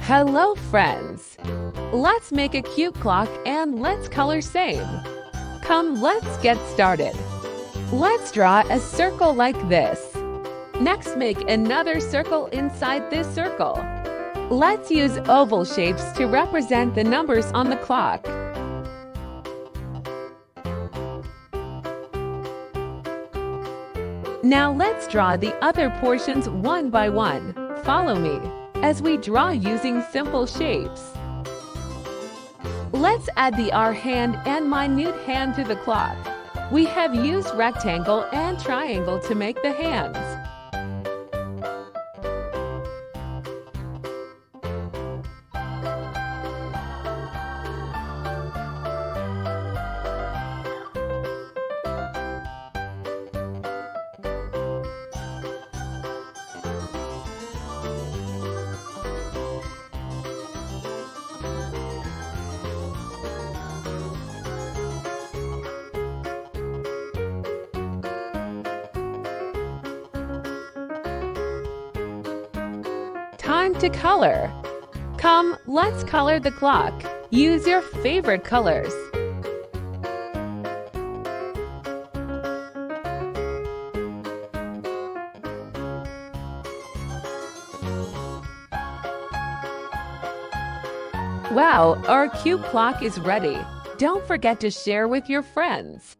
Hello friends! Let's make a cute clock and let's color same. Come, let's get started. Let's draw a circle like this. Next, make another circle inside this circle. Let's use oval shapes to represent the numbers on the clock. Now let's draw the other portions one by one. Follow me as we draw using simple shapes. Let's add the hour hand and minute hand to the clock. We have used rectangle and triangle to make the hands. Time to color. Come, let's color the clock. Use your favorite colors. Wow, our cute clock is ready. Don't forget to share with your friends.